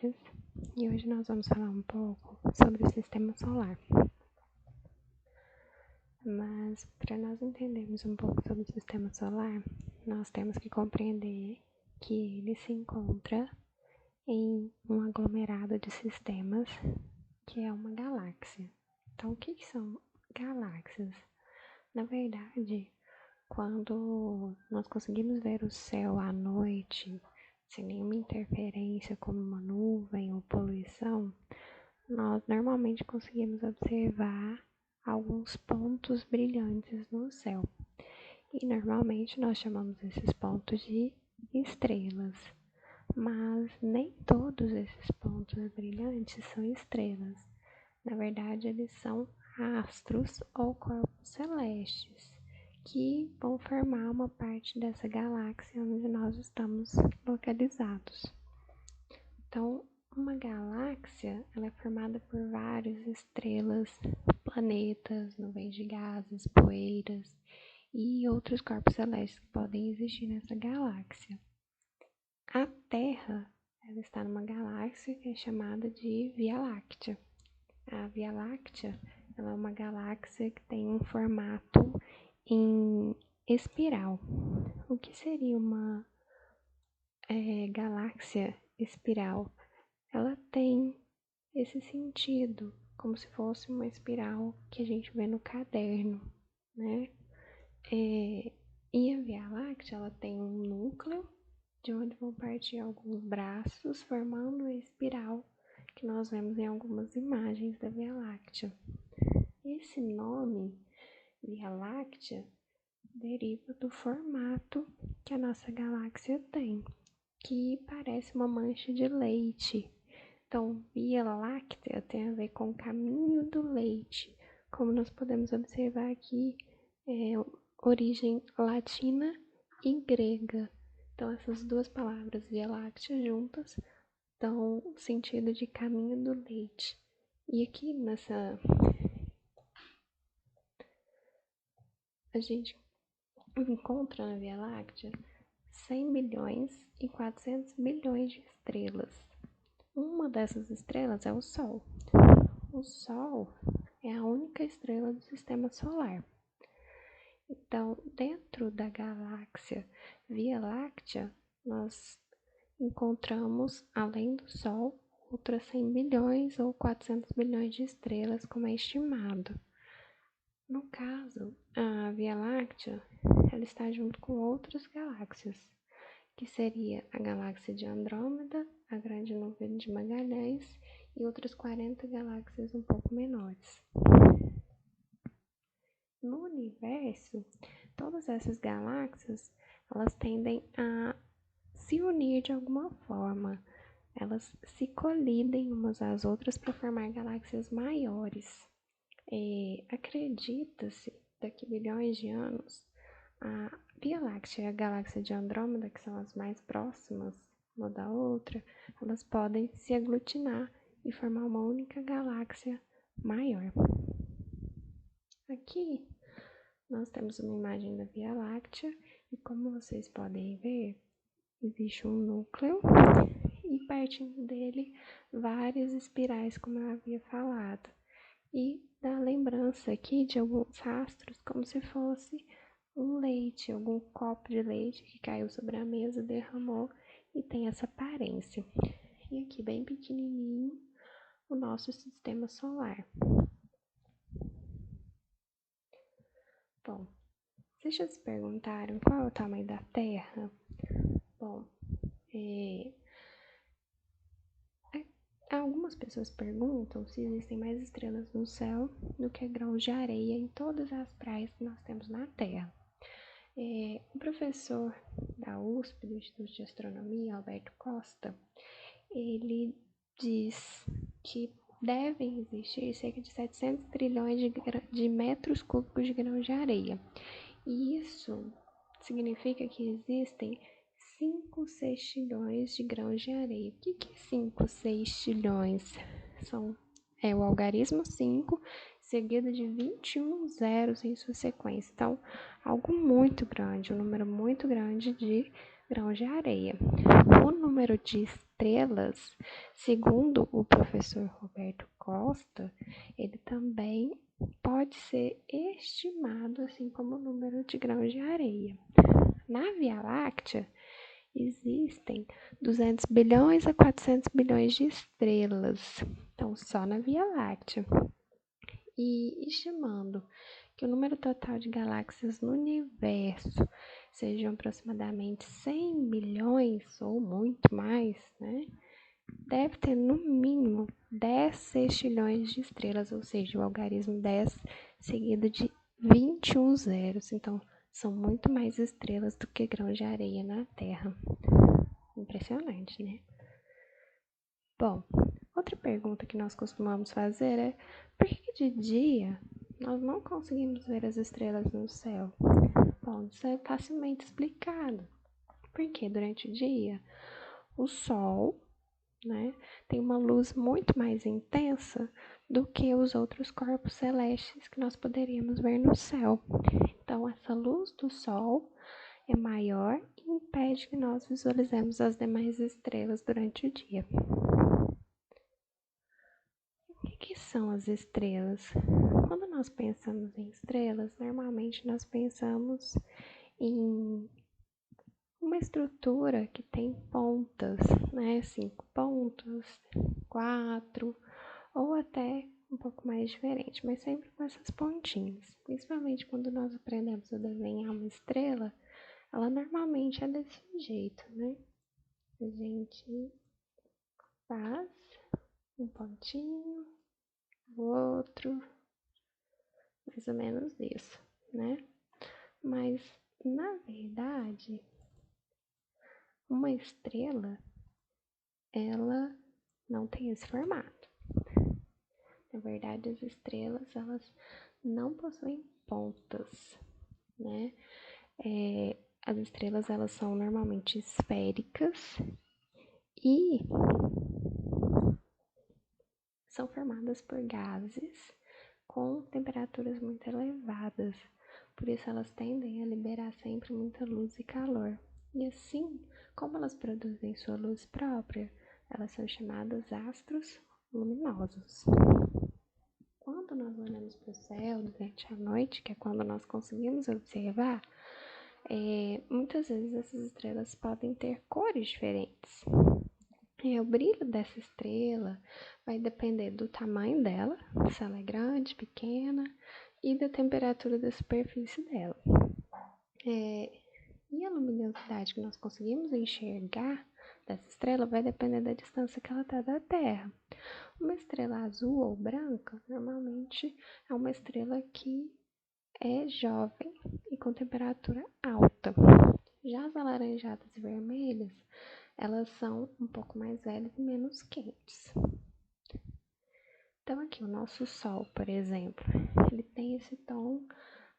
e hoje nós vamos falar um pouco sobre o sistema solar. Mas para nós entendermos um pouco sobre o sistema solar, nós temos que compreender que ele se encontra em um aglomerado de sistemas que é uma galáxia. Então, o que são galáxias? Na verdade, quando nós conseguimos ver o céu à noite, sem nenhuma interferência como uma nuvem ou poluição, nós normalmente conseguimos observar alguns pontos brilhantes no céu. E normalmente nós chamamos esses pontos de estrelas. Mas nem todos esses pontos brilhantes são estrelas. Na verdade, eles são astros ou corpos celestes, que vão formar uma parte dessa galáxia onde nós estamos localizados. Então, uma galáxia ela é formada por várias estrelas, planetas, nuvens de gases, poeiras e outros corpos celestes que podem existir nessa galáxia. A Terra ela está numa galáxia que é chamada de Via Láctea. A Via Láctea ela é uma galáxia que tem um formato em espiral. O que seria uma galáxia espiral? Ela tem esse sentido, como se fosse uma espiral que a gente vê no caderno, né? E a Via Láctea ela tem um núcleo de onde vão partir alguns braços, formando a espiral que nós vemos em algumas imagens da Via Láctea. Esse nome, Via Láctea, deriva do formato que a nossa galáxia tem, que parece uma mancha de leite. Então, Via Láctea tem a ver com o caminho do leite, como nós podemos observar aqui, origem latina e grega. Então, essas duas palavras, Via Láctea, juntas, dão o sentido de caminho do leite. E aqui a gente encontra na Via Láctea 100 bilhões e 400 bilhões de estrelas. Uma dessas estrelas é o Sol. O Sol é a única estrela do sistema solar. Então, dentro da galáxia Via Láctea, nós encontramos, além do Sol, outras 100 bilhões ou 400 bilhões de estrelas, como é estimado. No caso, a Via Láctea ela está junto com outras galáxias, que seria a galáxia de Andrômeda, a Grande Nuvem de Magalhães e outras 40 galáxias um pouco menores. No universo, todas essas galáxias elas tendem a se unir de alguma forma. Elas se colidem umas às outras para formar galáxias maiores. Acredita-se, daqui bilhões de anos, a Via Láctea e a galáxia de Andrômeda, que são as mais próximas uma da outra, elas podem se aglutinar e formar uma única galáxia maior. Aqui nós temos uma imagem da Via Láctea e, como vocês podem ver, existe um núcleo e partindo dele várias espirais, como eu havia falado. E dá lembrança aqui de alguns rastros, como se fosse um leite, algum copo de leite que caiu sobre a mesa, derramou e tem essa aparência. E aqui bem pequenininho o nosso sistema solar. Bom, vocês já se perguntaram qual é o tamanho da Terra? Bom, algumas pessoas perguntam se existem mais estrelas no céu do que grãos de areia em todas as praias que nós temos na Terra. O professor da USP, do Instituto de Astronomia, Alberto Costa, ele diz que devem existir cerca de 700 trilhões de metros cúbicos de grãos de areia. E isso significa que existem 5, 6 trilhões de grãos de areia. O que é 5, 6 trilhões? É o algarismo 5, seguido de 21 zeros em sua sequência. Então, algo muito grande, um número muito grande de grãos de areia. O número de estrelas, segundo o professor Roberto Costa, ele também pode ser estimado assim como o número de grãos de areia. Na Via Láctea, existem 200 bilhões a 400 bilhões de estrelas, então só na Via Láctea. E estimando que o número total de galáxias no universo sejam aproximadamente 100 bilhões ou muito mais, né? Deve ter no mínimo 10 sextilhões de estrelas, ou seja, o algarismo 10 seguido de 21 zeros. Então, são muito mais estrelas do que grãos de areia na Terra. Impressionante, né? Bom, outra pergunta que nós costumamos fazer é: por que de dia nós não conseguimos ver as estrelas no céu? Bom, isso é facilmente explicado. Porque durante o dia, o Sol, né, tem uma luz muito mais intensa do que os outros corpos celestes que nós poderíamos ver no céu. Então, essa luz do Sol é maior e impede que nós visualizemos as demais estrelas durante o dia. O que são as estrelas? Quando nós pensamos em estrelas, normalmente nós pensamos em uma estrutura que tem pontas, né? 5 pontas, 4, ou até um pouco mais diferente, mas sempre com essas pontinhas. Principalmente quando nós aprendemos a desenhar uma estrela, ela normalmente é desse jeito, né? A gente faz um pontinho, o outro, mais ou menos isso, né? Mas, na verdade, uma estrela, ela não tem esse formato. Na verdade, as estrelas, elas não possuem pontas, né? As estrelas, elas são normalmente esféricas e são formadas por gases com temperaturas muito elevadas. Por isso, elas tendem a liberar sempre muita luz e calor. E assim, como elas produzem sua luz própria, elas são chamadas astros luminosos. Quando nós olhamos para o céu durante a noite, que é quando nós conseguimos observar, muitas vezes essas estrelas podem ter cores diferentes. O brilho dessa estrela vai depender do tamanho dela, se ela é grande, pequena, e da temperatura da superfície dela. E a luminosidade que nós conseguimos enxergar dessa estrela vai depender da distância que ela está da Terra. Uma estrela azul ou branca, normalmente é uma estrela que é jovem e com temperatura alta. Já as alaranjadas e vermelhas, elas são um pouco mais velhas e menos quentes. Então aqui o nosso Sol, por exemplo, ele tem esse tom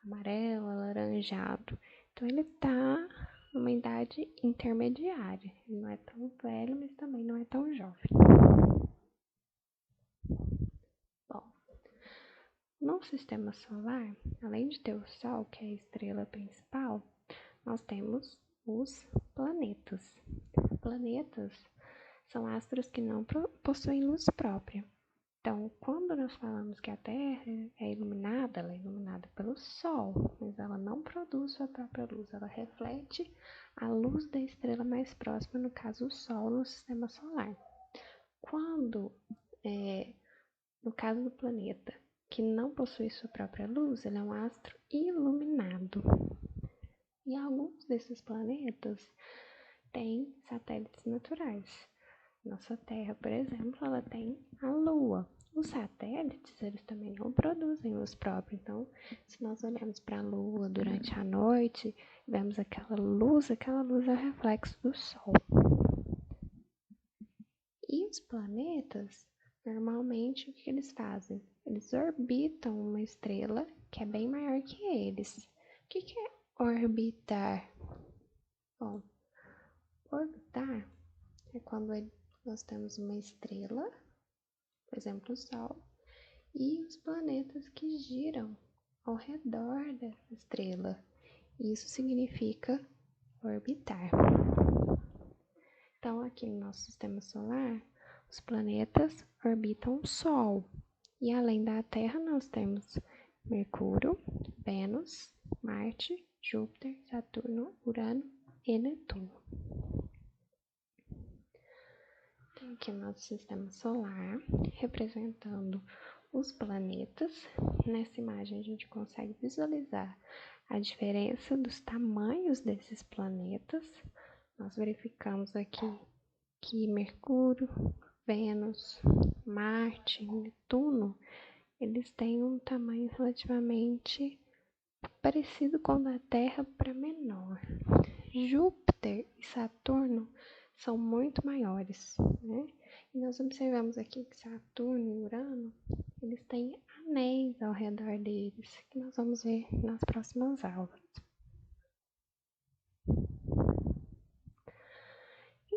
amarelo, alaranjado. Então ele está numa idade intermediária. Ele não é tão velho, mas também não é tão jovem. Bom, no sistema solar, além de ter o Sol, que é a estrela principal, nós temos os planetas. Planetas são astros que não possuem luz própria. Então, quando nós falamos que a Terra é iluminada, ela é iluminada pelo Sol, mas ela não produz sua própria luz, ela reflete a luz da estrela mais próxima, no caso o Sol, no sistema solar. Quando, no caso do planeta, que não possui sua própria luz, ele é um astro iluminado. E alguns desses planetas têm satélites naturais. Nossa Terra, por exemplo, ela tem a Lua. Os satélites, eles também não produzem luz própria. Então, se nós olharmos para a Lua durante a noite, vemos aquela luz é o reflexo do Sol. E os planetas, normalmente, o que eles fazem? Eles orbitam uma estrela que é bem maior que eles. O que é orbitar? Bom, orbitar é quando nós temos uma estrela, por exemplo, o Sol, e os planetas que giram ao redor dessa estrela. Isso significa orbitar. Então, aqui no nosso sistema solar, os planetas orbitam o Sol. E além da Terra, nós temos Mercúrio, Vênus, Marte, Júpiter, Saturno, Urano e Netuno. Então, aqui o nosso sistema solar, representando os planetas. Nessa imagem, a gente consegue visualizar a diferença dos tamanhos desses planetas. Nós verificamos aqui que Mercúrio, Vênus, Marte, Netuno, eles têm um tamanho relativamente parecido com o da Terra para menor. Júpiter e Saturno são muito maiores, né? E nós observamos aqui que Saturno e Urano, eles têm anéis ao redor deles, que nós vamos ver nas próximas aulas.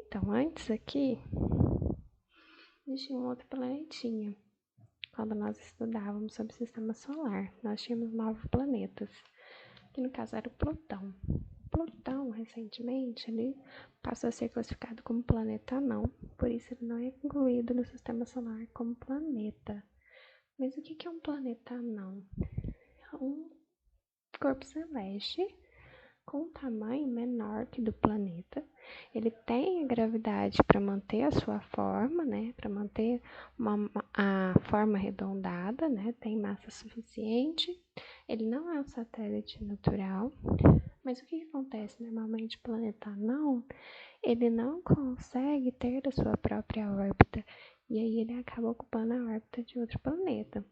Então, antes aqui, existia um outro planetinha. Quando nós estudávamos sobre o sistema solar, nós tínhamos 9 planetas, que no caso era o Plutão. Plutão, recentemente, ele passou a ser classificado como planeta anão, por isso ele não é incluído no sistema solar como planeta. Mas o que é um planeta anão? É um corpo celeste com um tamanho menor que do planeta. Ele tem a gravidade para manter a sua forma, né? Para manter a forma arredondada, né? Tem massa suficiente. Ele não é um satélite natural. Mas o que acontece? Normalmente o planeta anão, ele não consegue ter a sua própria órbita. E aí ele acaba ocupando a órbita de outro planeta.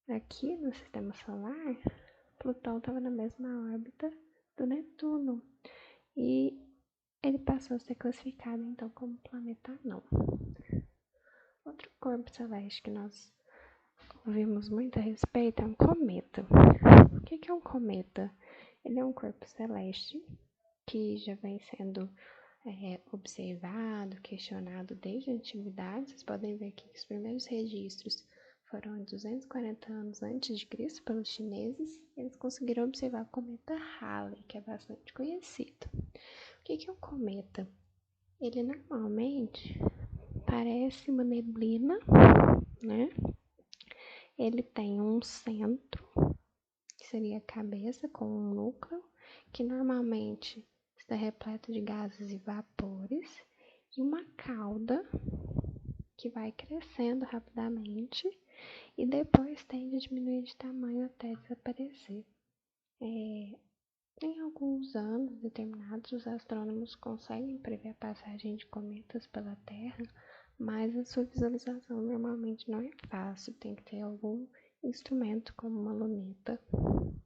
Aqui no sistema solar, Plutão estava na mesma órbita do Netuno. E ele passou a ser classificado então como planeta anão. Outro corpo celeste que nós ouvimos muito a respeito é um cometa. O que é um cometa? Ele é um corpo celeste que já vem sendo observado, questionado desde a antiguidade. Vocês podem ver aqui que os primeiros registros foram em 240 anos antes de Cristo pelos chineses. Eles conseguiram observar o cometa Halley, que é bastante conhecido. O que é um cometa? Ele normalmente parece uma neblina, né? Ele tem um centro, que seria a cabeça, com um núcleo, que normalmente está repleto de gases e vapores, e uma cauda que vai crescendo rapidamente e depois tende a diminuir de tamanho até desaparecer. Em alguns anos determinados, os astrônomos conseguem prever a passagem de cometas pela Terra, mas a sua visualização normalmente não é fácil, tem que ter algum instrumento como uma luneta,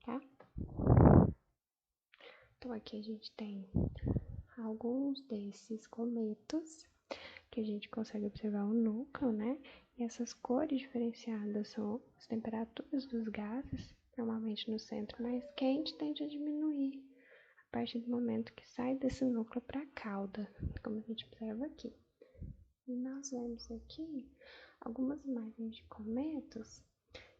tá? Então aqui a gente tem alguns desses cometas que a gente consegue observar o núcleo, né? E essas cores diferenciadas são as temperaturas dos gases. Normalmente no centro mais quente tende a diminuir a partir do momento que sai desse núcleo para a cauda, como a gente observa aqui. E nós vemos aqui algumas imagens de cometas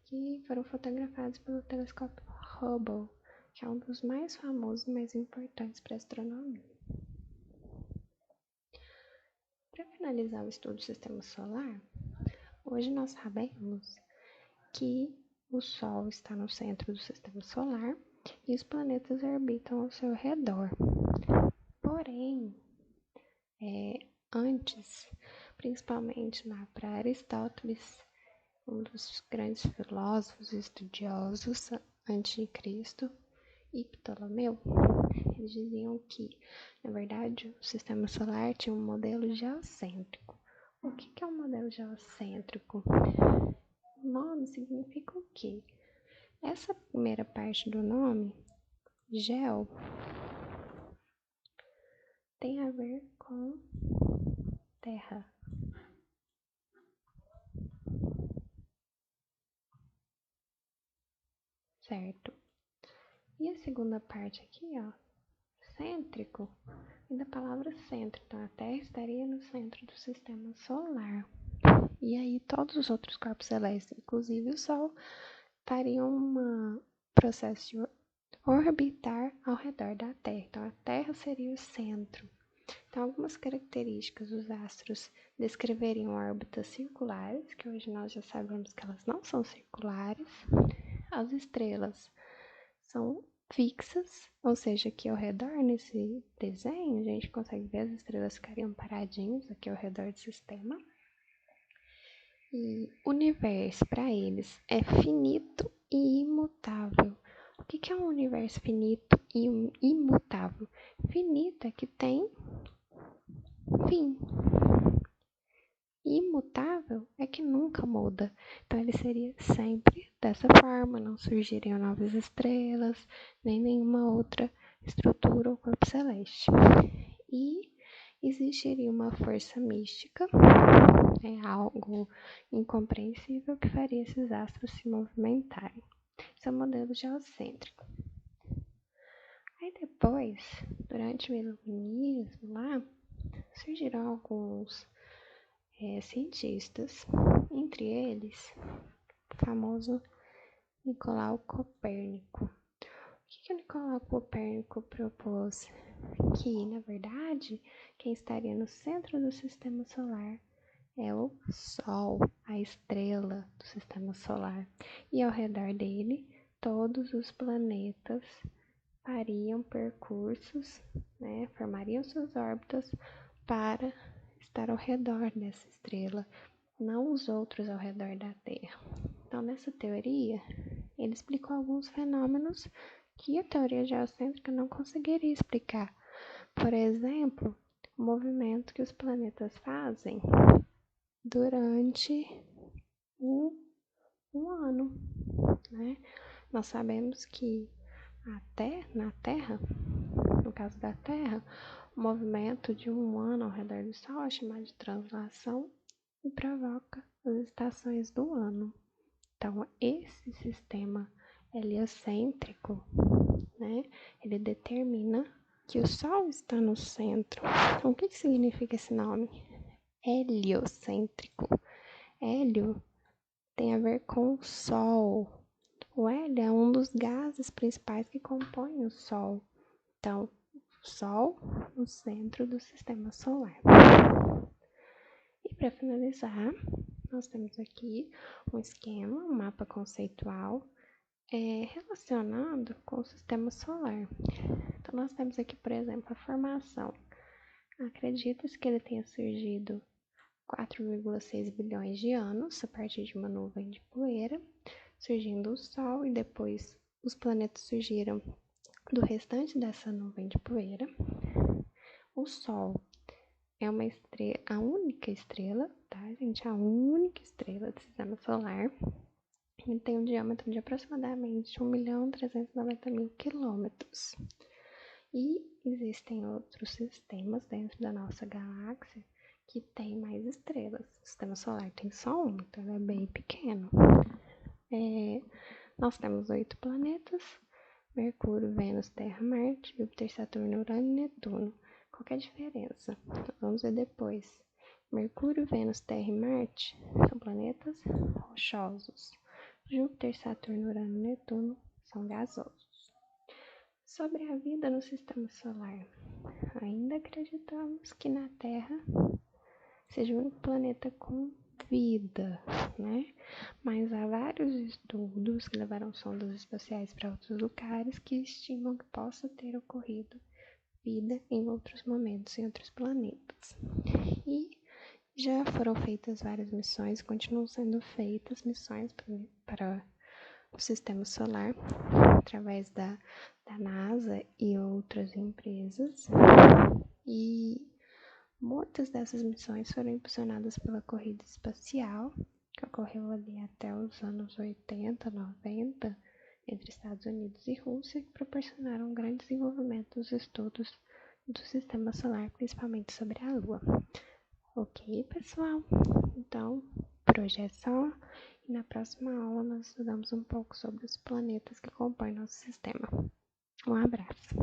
que foram fotografadas pelo telescópio Hubble, que é um dos mais famosos e mais importantes para a astronomia. Para finalizar o estudo do sistema solar, hoje nós sabemos que o Sol está no centro do sistema solar e os planetas orbitam ao seu redor. Porém, antes, principalmente lá para Aristóteles, um dos grandes filósofos e estudiosos antes de Cristo, e Ptolomeu, eles diziam que, na verdade, o sistema solar tinha um modelo geocêntrico. O que é um modelo geocêntrico? O nome significa o quê? Essa primeira parte do nome, geo, tem a ver com terra. Certo? E a segunda parte aqui, ó, cêntrico, vem da palavra centro. Então, a Terra estaria no centro do sistema solar. E aí, todos os outros corpos celestes, inclusive o Sol, estariam um processo de orbitar ao redor da Terra. Então, a Terra seria o centro. Então, algumas características dos astros descreveriam órbitas circulares, que hoje nós já sabemos que elas não são circulares. As estrelas são fixas, ou seja, aqui ao redor, nesse desenho, a gente consegue ver as estrelas ficariam paradinhas aqui ao redor do sistema. E o universo, para eles, é finito e imutável. O que é um universo finito e imutável? Finito é que tem fim. Imutável é que nunca muda. Então, ele seria sempre dessa forma, não surgiriam novas estrelas, nem nenhuma outra estrutura ou corpo celeste. E existiria uma força mística, algo incompreensível que faria esses astros se movimentarem. Esse é o modelo geocêntrico. Aí depois, durante o iluminismo lá, surgiram alguns cientistas, entre eles o famoso Nicolau Copérnico. O que Nicolau Copérnico propôs? Que, na verdade, quem estaria no centro do sistema solar é o Sol, a estrela do sistema solar. E ao redor dele, todos os planetas fariam percursos, formariam suas órbitas para estar ao redor dessa estrela, não os outros ao redor da Terra. Então, nessa teoria, ele explicou alguns fenômenos que a teoria geocêntrica não conseguiria explicar. Por exemplo, o movimento que os planetas fazem durante um ano, Nós sabemos que até na Terra, no caso da Terra, o movimento de um ano ao redor do Sol é chamado de translação e provoca as estações do ano. Então, esse sistema heliocêntrico, ele determina que o Sol está no centro. Então, o que significa esse nome? Heliocêntrico. Hélio tem a ver com o Sol. O hélio é um dos gases principais que compõem o Sol. Então, o Sol no centro do sistema solar. E para finalizar, nós temos aqui um esquema, um mapa conceitual relacionado com o sistema solar. Então, nós temos aqui, por exemplo, a formação. Acredita-se que ele tenha surgido 4,6 bilhões de anos a partir de uma nuvem de poeira, surgindo o Sol, e depois os planetas surgiram do restante dessa nuvem de poeira. O Sol é uma estrela, a única estrela, tá, gente? A única estrela do sistema solar. Ele tem um diâmetro de aproximadamente 1.390.000 quilômetros. E existem outros sistemas dentro da nossa galáxia que tem mais estrelas. O sistema solar tem só uma, então ele é bem pequeno. Nós temos 8 planetas: Mercúrio, Vênus, Terra, Marte, Júpiter, Saturno, Urano e Netuno. Qual que é a diferença? Vamos ver depois. Mercúrio, Vênus, Terra e Marte são planetas rochosos. Júpiter, Saturno, Urano e Netuno são gasosos. Sobre a vida no sistema solar, ainda acreditamos que na Terra seja o único planeta com vida, Mas há vários estudos que levaram sondas espaciais para outros lugares que estimam que possa ter ocorrido vida em outros momentos, em outros planetas. E já foram feitas várias missões, continuam sendo feitas missões para o sistema solar, através da NASA e outras empresas. E muitas dessas missões foram impulsionadas pela corrida espacial, que ocorreu ali até os anos 80, 90, entre Estados Unidos e Rússia, que proporcionaram um grande desenvolvimento dos estudos do sistema solar, principalmente sobre a Lua. Ok, pessoal? Então, por hoje é só. E na próxima aula nós estudamos um pouco sobre os planetas que compõem nosso sistema. Um abraço!